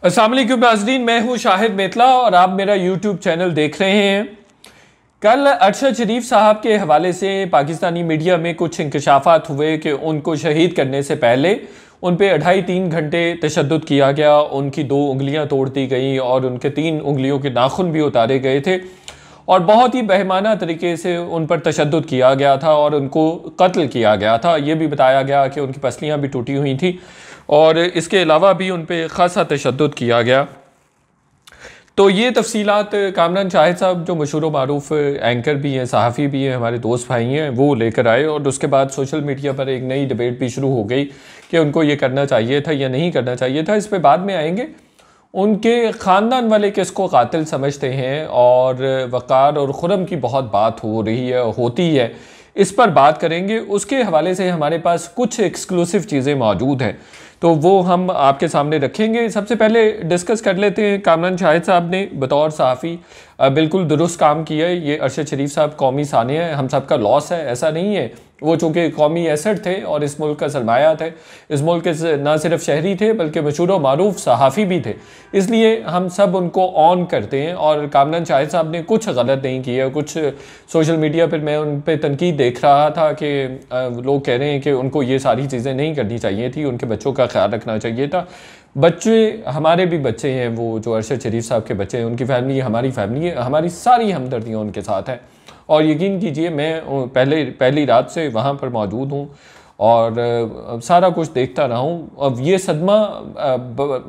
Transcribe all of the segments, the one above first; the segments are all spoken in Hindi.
अस्सलाम वालेकुम नाज़रीन, मैं हूं शाहिद मेतला और आप मेरा यूट्यूब चैनल देख रहे हैं। कल अरशद शरीफ साहब के हवाले से पाकिस्तानी मीडिया में कुछ इंकशाफात हुए कि उनको शहीद करने से पहले उन पे 2.5-3 घंटे तशद्दुद किया गया, उनकी 2 उंगलियां तोड़ दी गई और उनके 3 उंगलियों के नाखून भी उतारे गए थे और बहुत ही बेहमाना तरीके से उन पर तशद्दुद किया गया था और उनको कत्ल किया गया था। ये भी बताया गया कि उनकी पसलियाँ भी टूटी हुई थी और इसके अलावा भी उन पर ख़ासा तशद्दुद किया गया। तो ये तफसीलात कामरान शाहिद साहब जो मशहूर व मारूफ एंकर भी हैं, सहाफ़ी भी हैं, हमारे दोस्त भाई हैं, वो लेकर आए और उसके बाद सोशल मीडिया पर एक नई डिबेट भी शुरू हो गई कि उनको ये करना चाहिए था या नहीं करना चाहिए था। इस पर बाद में आएंगे। उनके ख़ानदान वाले किसको कातिल समझते हैं और वक़ार और खुरम की बहुत बात हो रही है, होती है, इस पर बात करेंगे। उसके हवाले से हमारे पास कुछ एक्सक्लूसिव चीज़ें मौजूद हैं तो वो हम आपके सामने रखेंगे। सबसे पहले डिस्कस कर लेते हैं। कामरान शाहिद साहब ने बतौर सहाफ़ी बिल्कुल दुरुस्त काम किया है। ये अरशद शरीफ साहब कौमी सानिया है, हम सब का लॉस है, ऐसा नहीं है। वो चूँकि कौमी एसेट थे और इस मुल्क का सरमाया थे, इस मुल्क के ना सिर्फ शहरी थे बल्कि मशहूर व मारूफ सहाफ़ी भी थे, इसलिए हम सब उनको ऑन करते हैं। और कामरान शाहिद साहब ने कुछ गलत नहीं किया। कुछ सोशल मीडिया पर मैं उन पर तनकीद देख रहा था कि लोग कह रहे हैं कि उनको ये सारी चीज़ें नहीं करनी चाहिए थी, उनके बच्चों का ख्याल रखना चाहिए था। बच्चे हमारे भी बच्चे हैं, वो जो अरशद शरीफ साहब के बच्चे हैं, उनकी फैमिली हमारी फैमिली है, हमारी सारी हमदर्दियाँ उनके साथ हैं। और यकीन कीजिए मैं पहली रात से वहाँ पर मौजूद हूँ और सारा कुछ देखता रहा हूँ। अब ये सदमा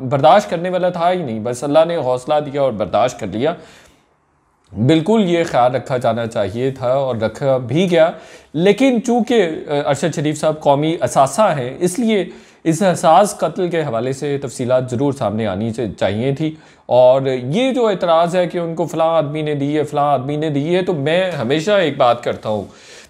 बर्दाश्त करने वाला था ही नहीं, बस अल्लाह ने हौसला दिया और बर्दाश्त कर लिया। बिल्कुल ये ख्याल रखा जाना चाहिए था और रखा भी गया, लेकिन चूँकि अरशद शरीफ साहब कौमी असासा हैं, इसलिए इस एहसास कत्ल के हवाले से तफसीलात ज़रूर सामने आनी चाहिए थी। और ये जो एतराज़ है कि उनको फ़लाँ आदमी ने दी है, फ़लाँ आदमी ने दी है, तो मैं हमेशा एक बात करता हूँ,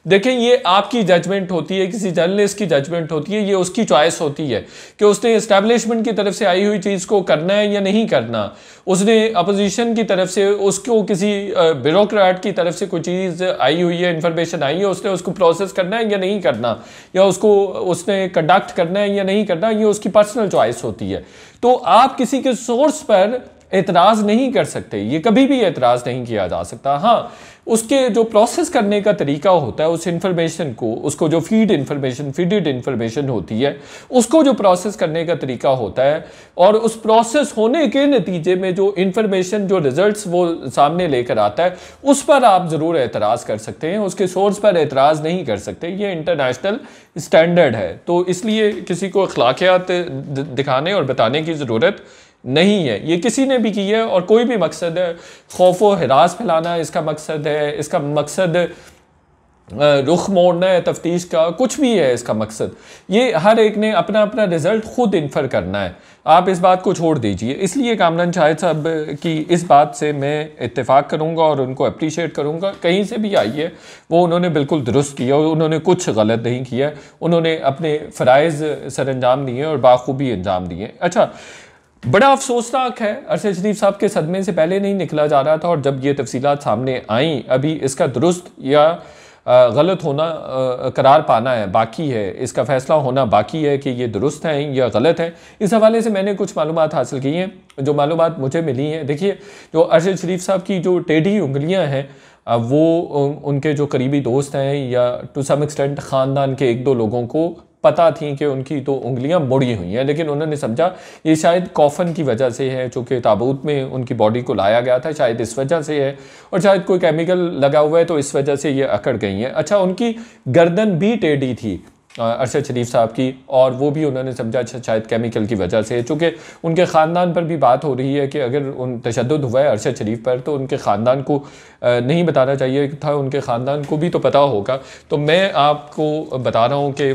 देखें ये आपकी जजमेंट होती है, किसी जर्नलिस्ट की जजमेंट होती है, ये उसकी चॉइस होती है कि उसने इस्टेब्लिशमेंट की तरफ से आई हुई चीज़ को करना है या नहीं करना। उसने अपोजिशन की तरफ से उसको किसी ब्यूरोक्रेट की तरफ से कोई चीज़ आई हुई है, इन्फॉर्मेशन आई है, उसने उसको प्रोसेस करना है या नहीं करना, या उसको उसने कंडक्ट करना है या नहीं करना, ये उसकी पर्सनल चॉइस होती है। तो आप किसी के सोर्स पर एतराज़ नहीं कर सकते, ये कभी भी एतराज़ नहीं किया जा सकता। हाँ, उसके जो प्रोसेस करने का तरीका होता है, उस इंफॉर्मेशन को, उसको जो फीडेड इंफॉर्मेशन होती है, उसको जो प्रोसेस करने का तरीका होता है और उस प्रोसेस होने के नतीजे में जो इंफॉर्मेशन, जो रिजल्ट्स वो सामने लेकर आता है, उस पर आप ज़रूर एतराज़ कर सकते हैं, उसके सोर्स पर एतराज़ नहीं कर सकते। ये इंटरनेशनल स्टैंडर्ड है, तो इसलिए किसी को अखलाकियात दिखाने और बताने की ज़रूरत नहीं है। ये किसी ने भी की है और कोई भी मकसद है, खौफ व हिरास फैलाना इसका मकसद है, इसका मकसद रुख मोड़ना है तफ्तीश का, कुछ भी है इसका मकसद। ये हर एक ने अपना अपना रिज़ल्ट ख़ुद इन्फर करना है, आप इस बात को छोड़ दीजिए। इसलिए कामरान शाहिद साहब की इस बात से मैं इत्तेफाक करूँगा और उनको अप्रीशिएट करूँगा। कहीं से भी आई है वो उन्होंने बिल्कुल दुरुस्त किया, उन्होंने कुछ गलत नहीं किया, उन्होंने अपने फ़राइज़ सर अंजाम दिए और बाखूबी अंजाम दिए। अच्छा, बड़ा अफसोसनाक है, अरशद शरीफ साहब के सदमे से पहले नहीं निकला जा रहा था और जब ये तफसीलात सामने आईं, अभी इसका दुरुस्त या गलत होना करार पाना है, बाकी है, इसका फ़ैसला होना बाकी है कि ये दुरुस्त है या गलत है। इस हवाले से मैंने कुछ मालूमात हासिल की हैं, जो मालूमात मुझे मिली हैं। देखिए, जो अरशद शरीफ साहब की जो टेढ़ी उंगलियां हैं, वो उनके जो करीबी दोस्त हैं या टू सम एक्सटेंट ख़ानदान के 1-2 लोगों को पता थी कि उनकी तो उंगलियां मुड़ी हुई हैं, लेकिन उन्होंने समझा ये शायद कॉफन की वजह से है, चूँकि ताबूत में उनकी बॉडी को लाया गया था, शायद इस वजह से है, और शायद कोई केमिकल लगा हुआ है तो इस वजह से ये अकड़ गई हैं। अच्छा, उनकी गर्दन भी टेढ़ी थी अरशद शरीफ साहब की, और वो भी उन्होंने समझा शायद केमिकल की वजह से, चूँकि उनके ख़ानदान पर भी बात हो रही है कि अगर उन तशद्दुद हुआ है अरशद शरीफ पर तो उनके ख़ानदान को नहीं बताना चाहिए था, उनके ख़ानदान को भी तो पता होगा। तो मैं आपको बता रहा हूँ कि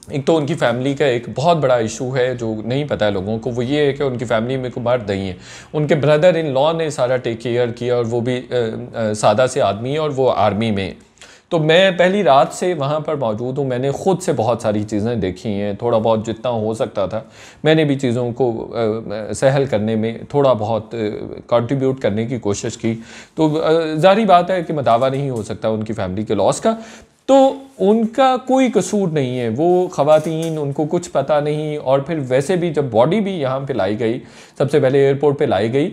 एक तो उनकी फ़ैमिली का एक बहुत बड़ा इशू है जो नहीं पता है लोगों को, वो ये है कि उनकी फ़ैमिली में कोई मर्द नहीं है। उनके ब्रदर इन लॉ ने सारा टेक केयर किया और वो भी सादा से आदमी है और वो आर्मी में। तो मैं पहली रात से वहाँ पर मौजूद हूँ, मैंने ख़ुद से बहुत सारी चीज़ें देखी हैं, थोड़ा बहुत जितना हो सकता था मैंने भी चीज़ों को सहल करने में थोड़ा बहुत कंट्रीब्यूट करने की कोशिश की। तो ज़ाहिर बात है कि मैं दावा नहीं हो सकता उनकी फ़ैमिली के लॉस का। तो उनका कोई कसूर नहीं है, वो ख़वातीन, उनको कुछ पता नहीं। और फिर वैसे भी जब बॉडी भी यहाँ पे लाई गई, सबसे पहले एयरपोर्ट पे लाई गई,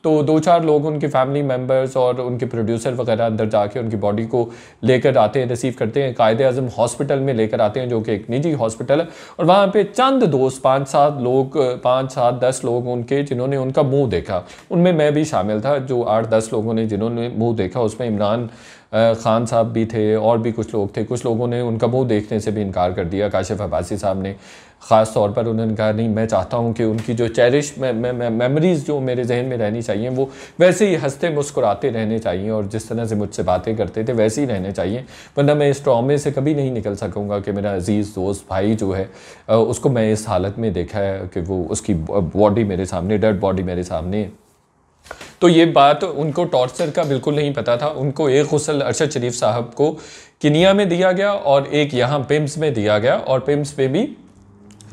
तो 2-4 लोग उनके फैमिली मेम्बर्स और उनके प्रोड्यूसर वगैरह अंदर जाके उनकी बॉडी को लेकर आते हैं, रिसीव करते हैं, कायदे-आज़म हॉस्पिटल में लेकर आते हैं, जो कि एक निजी हॉस्पिटल है। और वहाँ पे चंद दोस्त, 5-7 लोग, 5-7-10 लोग उनके, जिन्होंने उनका मुंह देखा, उनमें मैं भी शामिल था। जो 8-10 लोगों ने जिन्होंने मुंह देखा, उसमें इमरान खान साहब भी थे और भी कुछ लोग थे। कुछ लोगों ने उनका मुंह देखने से भी इनकार कर दिया। काशिफ अब्बासी साहब ने ख़ास तौर पर उन्होंने कहा, नहीं, मैं चाहता हूं कि उनकी जो चेरिश मेमोरीज़ जो मेरे जहन में रहनी चाहिए, वो वैसे ही हंसते मुस्कुराते रहने चाहिए और जिस तरह से मुझसे बातें करते थे वैसे ही रहने चाहिए, वरना मैं इस ट्रॉमे से कभी नहीं निकल सकूँगा कि मेरा अजीज़ दोस्त भाई जो है उसको मैं इस हालत में देखा है कि वो उसकी बॉडी मेरे सामने, डेड बॉडी मेरे सामने है। तो ये बात उनको टॉर्चर का बिल्कुल नहीं पता था। उनको एक गुस्ल अरशद शरीफ साहब को किनिया में दिया गया और एक यहाँ पिम्स में दिया गया, और पिम्स में भी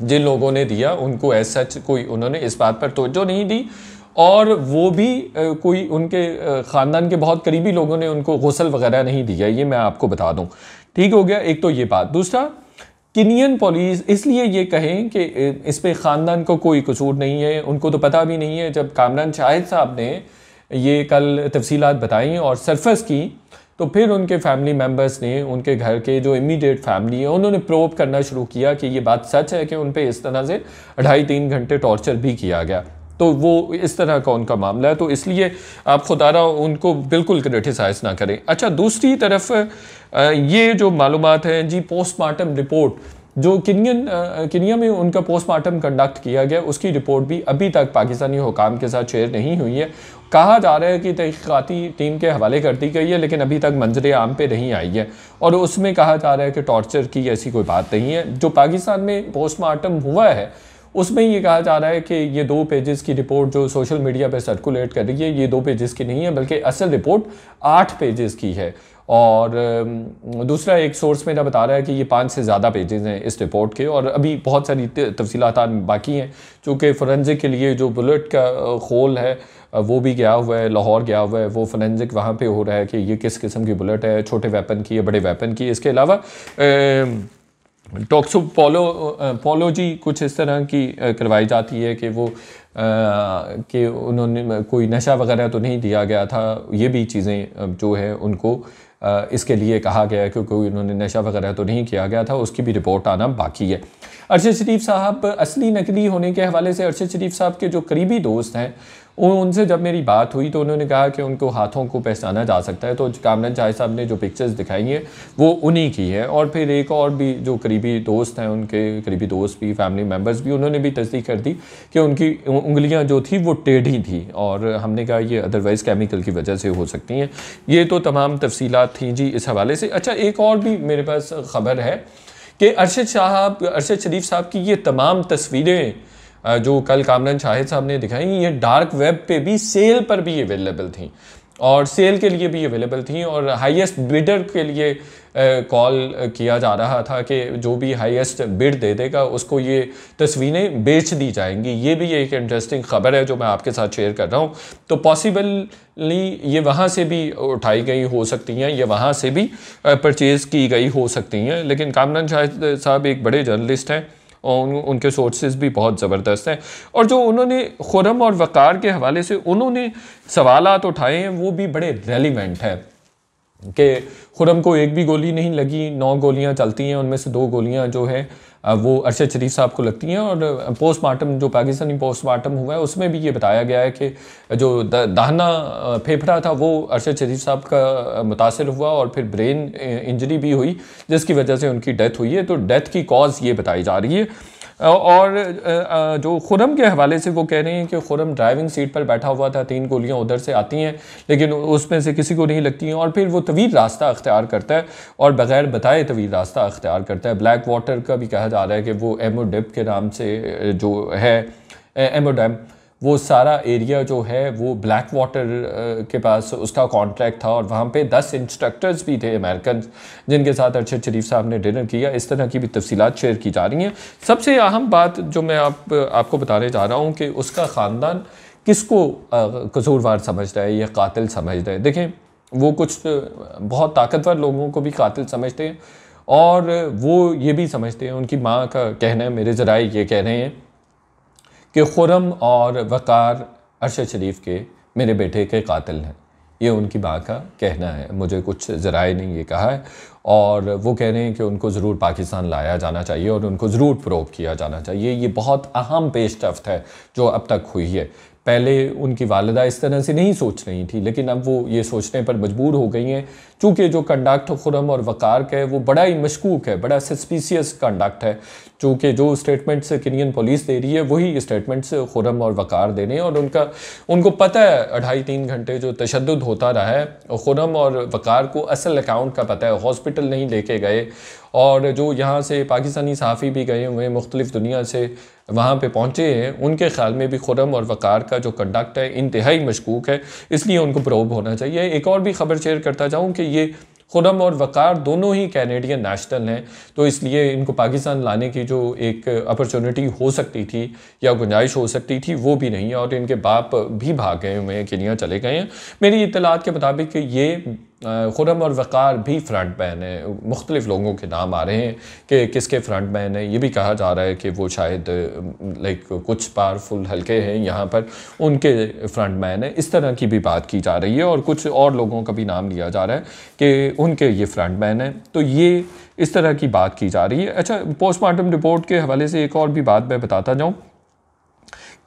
जिन लोगों ने दिया उनको एज सच कोई उन्होंने इस बात पर तवज्जो नहीं दी, और वो भी कोई उनके ख़ानदान के बहुत करीबी लोगों ने उनको गुस्ल वगैरह नहीं दिया। ये मैं आपको बता दूँ, ठीक हो गया। एक तो ये बात। दूसरा, किनियन पुलिस इसलिए ये कहें कि इस पे ख़ानदान को कोई कसूर नहीं है, उनको तो पता भी नहीं है। जब कामरान शाहिद साहब ने ये कल तफसीलात बताई और सरफस की, तो फिर उनके फैमिली मेम्बर्स ने, उनके घर के जो इमीडिएट फैमिली है, उन्होंने प्रोब करना शुरू किया कि ये बात सच है कि उन पे इस तरह से 2.5-3 घंटे टॉर्चर भी किया गया। तो वो इस तरह का उनका मामला है, तो इसलिए आप खुदारा उनको बिल्कुल क्रिटिसाइज ना करें। अच्छा, दूसरी तरफ ये जो मालूमात हैं जी, पोस्टमार्टम रिपोर्ट जो किनिया में उनका पोस्टमार्टम कंडक्ट किया गया, उसकी रिपोर्ट भी अभी तक पाकिस्तानी हुकाम के साथ शेयर नहीं हुई है। कहा जा रहा है कि तहकीकाती टीम के हवाले कर दी गई है, लेकिन अभी तक मंजर आम पे नहीं आई है, और उसमें कहा जा रहा है कि टॉर्चर की ऐसी कोई बात नहीं है। जो पाकिस्तान में पोस्टमार्टम हुआ है उसमें ये कहा जा रहा है कि ये 2 पेजेस की रिपोर्ट जो सोशल मीडिया पर सर्कुलेट कर रही है, ये 2 पेजेस की नहीं है, बल्कि असल रिपोर्ट 8 पेजेस की है। और दूसरा एक सोर्स मेरा बता रहा है कि ये 5 से ज़्यादा पेजेस हैं इस रिपोर्ट के, और अभी बहुत सारी तफसीलात बाकी हैं, चूँकि फोरेंसिक के लिए जो बुलेट का खोल है वो भी गया हुआ है, लाहौर गया हुआ है, वो फोरेंसिक वहाँ पे हो रहा है कि ये किस किस्म की बुलेट है, छोटे वेपन की है, बड़े वेपन की। इसके अलावा टॉक्सोपोलोजी कुछ इस तरह की करवाई जाती है कि वो कि उन्होंने कोई नशा वगैरह तो नहीं दिया गया था। ये भी चीज़ें जो है उनको इसके लिए कहा गया है कि कोई उन्होंने नशा वगैरह तो नहीं किया गया था, उसकी भी रिपोर्ट आना बाकी है। अरशद शरीफ साहब असली नकली होने के हवाले से अरशद शरीफ साहब के जो करीबी दोस्त हैं, उनसे जब मेरी बात हुई तो उन्होंने कहा कि उनको हाथों को पहचाना जा सकता है। तो कामरान शाहिद साहब ने जो पिक्चर्स दिखाई हैं वो उन्हीं की है, और फिर एक और भी जो करीबी दोस्त हैं, उनके करीबी दोस्त भी, फैमिली मेम्बर्स भी, उन्होंने भी तस्दीक कर दी कि उनकी उंगलियां जो थी वो टेढ़ी थी, और हमने कहा ये अदरवाइज़ केमिकल की वजह से हो सकती हैं। ये तो तमाम तफसीलात थी जी इस हवाले से। अच्छा, एक और भी मेरे पास ख़बर है कि अरशद शरीफ साहब की ये तमाम तस्वीरें जो कल कामरान शाहिद साहब ने दिखाई, ये डार्क वेब पे भी सेल पर भी अवेलेबल थी, और सेल के लिए भी अवेलेबल थी, और हाईएस्ट बिडर के लिए कॉल किया जा रहा था कि जो भी हाईएस्ट बिड दे देगा उसको ये तस्वीरें बेच दी जाएंगी। ये भी एक इंटरेस्टिंग ख़बर है जो मैं आपके साथ शेयर कर रहा हूँ। तो पॉसिबली ये वहाँ से भी उठाई गई हो सकती हैं, ये वहाँ से भी परचेज़ की गई हो सकती हैं, लेकिन कामरान शाहिद साहब एक बड़े जर्नलिस्ट हैं और उनके सोर्सेज भी बहुत ज़बरदस्त हैं, और जो उन्होंने खुरम और वक़ार के हवाले से उन्होंने सवालात उठाए हैं वो भी बड़े रेलिवेंट है कि खुरम को एक भी गोली नहीं लगी, 9 गोलियां चलती हैं, उनमें से 2 गोलियां जो है वो अरशद शरीफ साहब को लगती हैं। और पोस्टमार्टम जो पाकिस्तानी पोस्टमार्टम हुआ है उसमें भी ये बताया गया है कि जो दाहना फेफड़ा था वो अरशद शरीफ साहब का मुतासर हुआ, और फिर ब्रेन इंजरी भी हुई जिसकी वजह से उनकी डेथ हुई है। तो डेथ की कॉज ये बताई जा रही है। और जो खुरम के हवाले से वो कह रहे हैं कि खुरम ड्राइविंग सीट पर बैठा हुआ था, 3 गोलियां उधर से आती हैं लेकिन उसमें से किसी को नहीं लगती हैं, और फिर वो तवील रास्ता अख्तियार करता है और बग़ैर बताए तवील रास्ता अख्तियार करता है। ब्लैक वाटर का भी कहा जा रहा है कि वो एमओ डिप के नाम से जो है एमओ डैम, वो सारा एरिया जो है वो ब्लैक वाटर के पास उसका कॉन्ट्रैक्ट था, और वहाँ पे 10 इंस्ट्रक्टर्स भी थे अमेरिकन जिनके साथ अरशद शरीफ साहब ने डिनर किया। इस तरह की भी तफसीलात शेयर की जा रही हैं। सबसे अहम बात जो मैं आपको बताने जा रहा हूँ कि उसका ख़ानदान किसको कसूरवार समझ रहा है या कातिल समझ रहा है। देखें, वो कुछ बहुत ताकतवर लोगों को भी कातिल समझते हैं और वो ये भी समझते हैं, उनकी माँ का कहना है, मेरे ज़राए ये कह रहे हैं कि खुर्रम और वक़ार अरशद शरीफ के मेरे बेटे के कातिल हैं। ये उनकी माँ का कहना है, मुझे कुछ ज़राए ने ये कहा है। और वो कह रहे हैं कि उनको ज़रूर पाकिस्तान लाया जाना चाहिए और उनको ज़रूर प्रोब किया जाना चाहिए। ये बहुत अहम पेशरफ्त है जो अब तक हुई है। पहले उनकी वालिदा इस तरह से नहीं सोच रही थी, लेकिन अब वो ये सोचने पर मजबूर हो गई हैं, चूँकि जो कंडक्ट खुर्रम और वक़ार का है वो बड़ा ही मशकूक है, बड़ा सस्पिशियस कंडक्ट है। चूँकि जो स्टेटमेंट्स केनियन पुलिस दे रही है वही स्टेटमेंट्स खुर्रम और वक़ार दे रहे हैं, और उनको पता है 2.5-3 घंटे जो तशद्दुद होता रहा है, खुर्रम और वक़ार को असल अकाउंट का पता है। हॉस्पिटल नहीं लेके गए, और जो यहाँ से पाकिस्तानी सहाफ़ी भी गए हुए मुख्तलिफ़ दुनिया से वहाँ पे पहुँचे हैं, उनके ख्याल में भी खुर्रम और वक़ार का जो कंडक्ट है इंतहाई मशकूक है, इसलिए उनको प्रोब होना चाहिए। एक और भी ख़बर शेयर करता जाऊँ कि ये खुर्रम और वक़ार दोनों ही कैनेडियन नेशनल हैं, तो इसलिए इनको पाकिस्तान लाने की जो एक अपॉर्चुनिटी हो सकती थी या गुंजाइश हो सकती थी वो भी नहीं है, और इनके बाप भी भाग गए हुए हैं, केनिया चले गए हैं। मेरी इत्तलात के मुताबिक ये खुर्रम और वक़ार भी फ्रंट मैन है। मुख्तलिफ़ लोगों के नाम आ रहे हैं कि किसके फ्रंट मैन है। ये भी कहा जा रहा है कि वो शायद लाइक कुछ पावरफुल हल्के हैं यहाँ पर, उनके फ्रंट मैन है। इस तरह की भी बात की जा रही है, और कुछ और लोगों का भी नाम लिया जा रहा है कि उनके ये फ्रंट मैन है। तो ये इस तरह की बात की जा रही है। अच्छा, पोस्टमार्टम रिपोर्ट के हवाले से एक और भी बात मैं बताता जाऊँ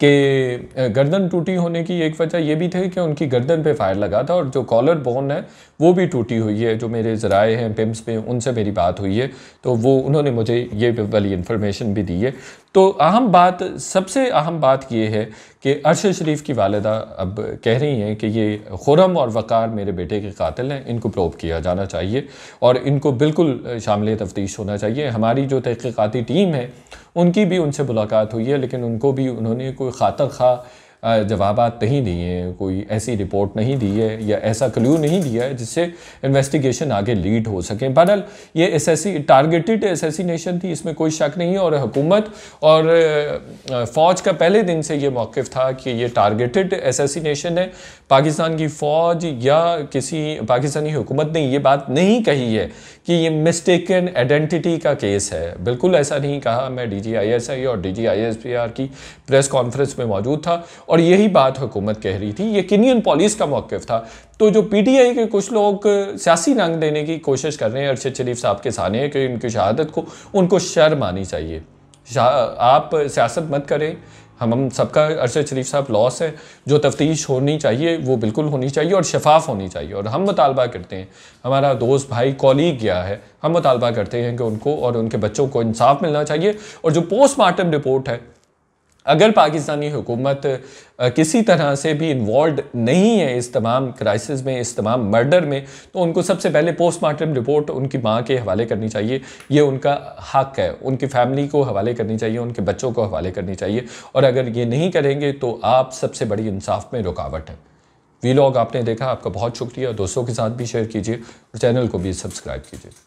कि गर्दन टूटी होने की एक वजह यह भी थी कि उनकी गर्दन पे फायर लगा था, और जो कॉलर बोन है वो भी टूटी हुई है। जो मेरे ज़राए हैं पिम्स पे, उनसे मेरी बात हुई है, तो वो उन्होंने मुझे ये वाली इन्फॉर्मेशन भी दी है। तो अहम बात, सबसे अहम बात ये है कि अरशद शरीफ की वालिदा अब कह रही हैं कि ये खुर्रम और वक़ार मेरे बेटे के कातिल हैं, इनको प्रोब किया जाना चाहिए और इनको बिल्कुल शामिल तफ्तीश होना चाहिए। हमारी जो तहक़ीक़ाती टीम है उनकी भी उनसे मुलाकात हुई है, लेकिन उनको भी उन्होंने कोई खातर खा जवाबात नहीं दिए हैं, कोई ऐसी रिपोर्ट नहीं दी है या ऐसा क्लू नहीं दिया है जिससे इन्वेस्टिगेशन आगे लीड हो सके। बहरहाल ये टारगेटेड असैसिनेशन थी, इसमें कोई शक नहीं है, और हुकूमत और फ़ौज का पहले दिन से ये मौक़िफ़ था कि ये टारगेटेड असैसिनेशन है। पाकिस्तान की फ़ौज या किसी पाकिस्तानी हुकूमत ने ये बात नहीं कही है कि ये मिस्टेकन आइडेंटिटी का केस है, बिल्कुल ऐसा नहीं कहा। मैं DGISI और DGISPR की प्रेस कॉन्फ्रेंस में मौजूद था और यही बात हुकूमत कह रही थी, ये केनियन पुलिस का मौक़िफ़ था। तो जो PTI के कुछ लोग सियासी रंग देने की कोशिश कर रहे हैं अरशद शरीफ साहब के सामने कि उनकी शहादत को, उनको शर्म आनी चाहिए। आप सियासत मत करें, हम सबका अरशद शरीफ साहब लॉस है। जो तफ्तीश होनी चाहिए वो बिल्कुल होनी चाहिए और शफाफ होनी चाहिए, और हम मुतालबा करते हैं, हमारा दोस्त भाई कॉलीग गया है, हम मुतालबा करते हैं कि उनको और उनके बच्चों को इंसाफ मिलना चाहिए। और जो पोस्टमार्टम रिपोर्ट है, अगर पाकिस्तानी हुकूमत किसी तरह से भी इन्वॉल्व नहीं है इस तमाम क्राइसिस में, इस तमाम मर्डर में, तो उनको सबसे पहले पोस्टमार्टम रिपोर्ट उनकी माँ के हवाले करनी चाहिए। ये उनका हक है, उनकी फैमिली को हवाले करनी चाहिए, उनके बच्चों को हवाले करनी चाहिए। और अगर ये नहीं करेंगे तो आप सबसे बड़ी इंसाफ में रुकावट है। वीलॉग आपने देखा, आपका बहुत शुक्रिया। दोस्तों के साथ भी शेयर कीजिए और चैनल को भी सब्सक्राइब कीजिए।